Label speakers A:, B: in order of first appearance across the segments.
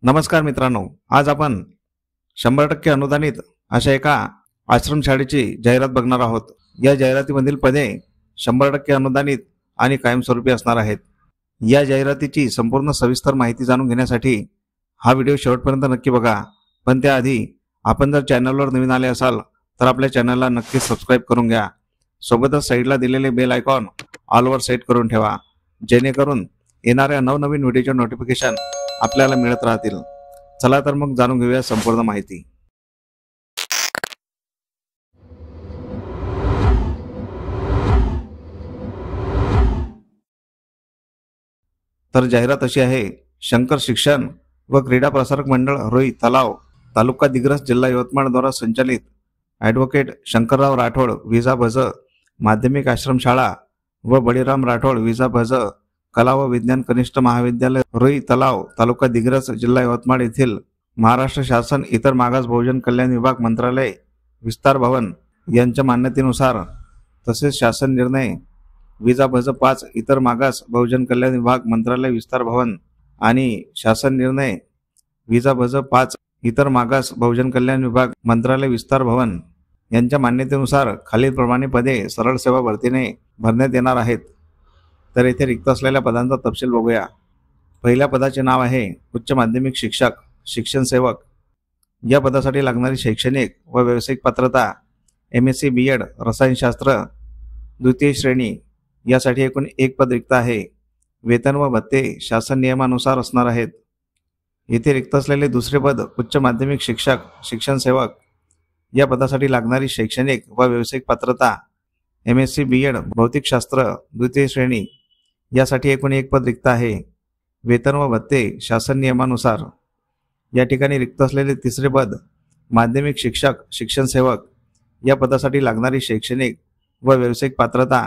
A: नमस्कार मित्रांनो, आज आपण 100% अनुदानित अशा एका आश्रमशाळेची जाहिरात बघणार आहोत। या जाहिरातीमधील पदे 100% अनुदानित आणि कायमस्वरूपी असणार आहेत। या जाहिरातीची संपूर्ण सविस्तर माहिती जाणून घेण्यासाठी हा व्हिडिओ शेवटपर्यंत नक्की बघा। पण त्याआधी आपण जर चॅनलवर नवीन आले असाल तर आपल्या चॅनलला नक्की सबस्क्राइब करून घ्या। सोबतच साइडला दिलेले बेल आयकॉन ऑलवर सेट करून ठेवा, जेणेकरून येणाऱ्या नवनवीन व्हिडिओचे नोटिफिकेशन आपल्याला मिळत राहतील। चला तर मग जाणून घेऊया संपूर्ण माहिती। तर जाहिरात अशी आहे, शंकर शिक्षण व क्रीडा प्रसारक मंडळ रोई तलाव तालुका दिग्रस जिल्हा यवतमाळ द्वारा संचालित ॲडव्होकेट शंकरराव राठोड विजा भज माध्यमिक आश्रमशाळा व बळीराम राठोड विजा भज कला व विज्ञान कनिष्ठ महाविद्यालय रोई तलाव तालुका दिग्रस जिल्हा यवतमाळ येथील महाराष्ट्र शासन इतर मागास बहुजन कल्याण विभाग मंत्रालय विस्तार भवन यांच्या मान्यतेनुसार तसेच शासन निर्णय विजा भज 5 इतर मागास बहुजन कल्याण विभाग मंत्रालय विस्तार भवन आणि शासन निर्णय विजा भज 5 इतर मागास बहुजन कल्याण विभाग मंत्रालय विस्तार भवन यांच्या मान्यतेनुसार खालीलप्रमाणे पदे सरळ सेवा भरतीने भरण्यात येणार आहेत। तर येथे रिक्त असलेल्या पदांचा तपशील बघूया। पहिल्या पदाचे नाव आहे उच्च माध्यमिक शिक्षक शिक्षण सेवक। या पदासाठी लागणारी शैक्षणिक व व्यावसायिक पात्रता MSc B.Ed रसायनशास्त्र द्वितीय श्रेणी। यासाठी एकूण एक पद रिक्त आहे। वेतन व भत्ते शासन नियमानुसार असणार आहेत। येथे रिक्त असलेले दुसरे पद उच्च माध्यमिक शिक्षक शिक्षण सेवक। या पदासाठी लागणारी शैक्षणिक व व्यावसायिक पात्रता MSc B.Ed भौतिकशास्त्र द्वितीय श्रेणी। यासाठी एकूण एक पद रिक्त आहे। वेतन व भत्ते शासन नियमानुसार। या ठिकाणी रिक्त असलेले तिसरे पद माध्यमिक शिक्षक शिक्षण सेवक। या पदासाठी लागणारी शैक्षणिक व व्यावसायिक पात्रता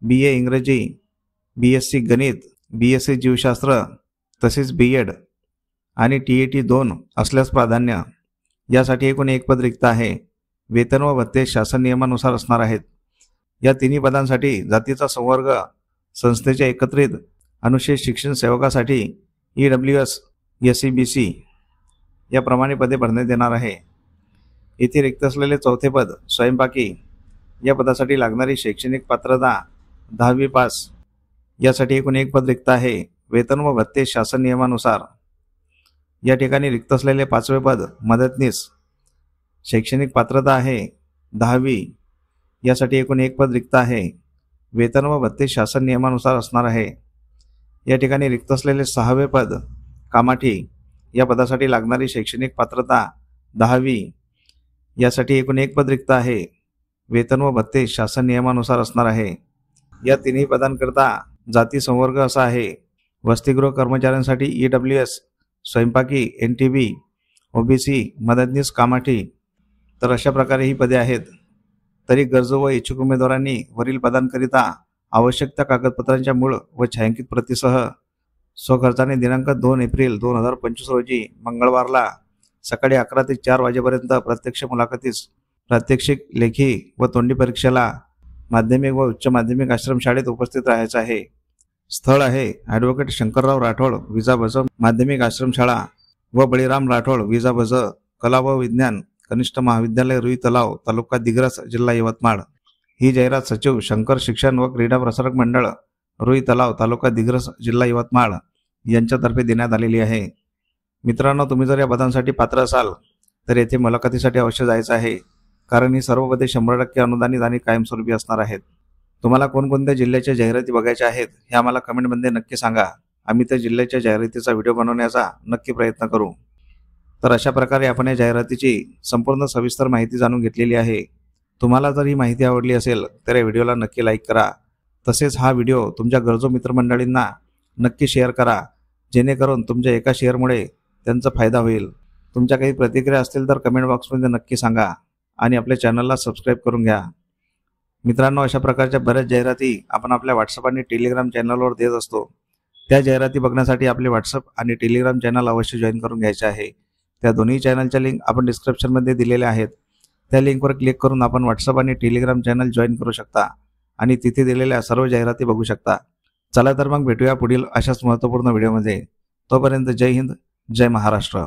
A: BA इंग्रजी BSc गणित BSc जीवशास्त्र तसेच B.Ed आणि TET 2 असल्यास प्राधान्य। यासाठी एकूण एक पद रिक्त आहे। वेतन व भत्ते शासन नियमानुसार असणार आहेत। या तिन्ही पदांसाठी जातीचा संवर्ग संस्थेच्या एकत्रित अनुशेष शिक्षण सेवकासाठी EWS SEBC याप्रमाणे पदे भरण्यात येणार आहे। येथे रिक्त असलेले चौथे पद स्वयंपाकी। या पदासाठी लागणारी शैक्षणिक पात्रता 10वी पास। यासाठी एकूण एक पद रिक्त आहे। वेतन व भत्ते शासन नियमानुसार। या ठिकाणी रिक्त असलेले पाचवे पद मदतनीस। शैक्षणिक पात्रता आहे 10वी। यासाठी एकूण एक पद रिक्त आहे। वेतन व भत्ते शासन नियमानुसार असणार आहे। या ठिकाणी रिक्त असलेले सहावे पद कामाठी। या पदासाठी लागणारी शैक्षणिक पात्रता 10वी। यासाठी एकूण एक पद रिक्त आहे। वेतन व भत्ते शासन नियमानुसार असणार आहे। या तिन्ही पदांकरता जाती संवर्ग असा आहे। वसतिगृह कर्मचाऱ्यांसाठी EWS स्वयंपाकी NTB OBC मदतनीस कामाठी। तर अशा प्रकारे ही पदे आहेत। तरी गरजू व इच्छुक उमेदवारांनी वरील पदांकरिता आवश्यक त्या कागदपत्रांच्या मूळ व छायांकित प्रतीसह स्वखर्चाने दिनांक 2 एप्रिल 2025 रोजी मंगळवारला सकाळी 11 ते 4 वाजेपर्यंत प्रत्यक्ष मुलाखतीस प्रात्यक्षिक लेखी व तोंडी परीक्षेला माध्यमिक व उच्च माध्यमिक आश्रमशाळेत उपस्थित राहायचं आहे। स्थळ आहे ॲडव्होकेट शंकरराव राठोड विजा भज माध्यमिक आश्रमशाळा व बळीराम राठोड विजा भज कला व विज्ञान कनिष्ठ महाविद्यालय रुई तलाव तालुका दिग्रस जिल्हा यवतमाळ। ही जाहिरात सचिव शंकर शिक्षण व क्रीडा प्रसारक मंडळ रुई तलाव तालुका दिग्रस जिल्हा यवतमाळ यांच्यातर्फे देण्यात आलेली आहे। मित्रांनो, तुम्ही जर या पदांसाठी पात्र असाल तर येथे मुलाखतीसाठी अवश्य जायचं आहे, कारण ही सर्व पदे 100% अनुदानित आणि कायमस्वरूपी असणार आहेत। तुम्हाला कोणकोणत्या जिल्ह्याच्या जाहिराती बघायच्या आहेत हे आम्हाला कमेंटमध्ये नक्की सांगा। आम्ही त्या जिल्ह्याच्या जाहिरातीचा व्हिडिओ बनवण्याचा नक्की प्रयत्न करू। तर अशा प्रकारे आपण या जाहिरातीची संपूर्ण सविस्तर माहिती जाणून घेतलेली आहे। तुम्हाला जर ही माहिती आवडली असेल तर या व्हिडिओला नक्की लाईक करा। तसेच हा व्हिडिओ तुमच्या गरजू मित्रमंडळींना नक्की शेअर करा, जेणेकरून तुमच्या एका शेअरमुळे त्यांचा फायदा होईल। तुमच्या काही प्रतिक्रिया असतील तर कमेंट बॉक्समध्ये नक्की सांगा आणि आपल्या चॅनलला सबस्क्राईब करून घ्या। मित्रांनो, अशा प्रकारच्या बऱ्याच जाहिराती आपण आपल्या व्हॉट्सअप आणि टेलिग्राम चॅनलवर देत असतो। त्या जाहिराती बघण्यासाठी आपले व्हॉट्सअप आणि टेलिग्राम चॅनल अवश्य जॉईन करून घ्यायचे आहे। त्या दोन्ही चॅनलच्या लिंक आपण डिस्क्रिप्शनमध्ये दिलेल्या आहेत। त्या लिंकवर क्लिक करून आपण व्हॉट्सअप आणि टेलिग्राम चॅनल जॉईन करू शकता आणि तिथे दिलेल्या सर्व जाहिराती बघू शकता। चला तर मग भेटूया पुढील अशाच महत्त्वपूर्ण व्हिडिओमध्ये। तोपर्यंत जय हिंद, जय महाराष्ट्र.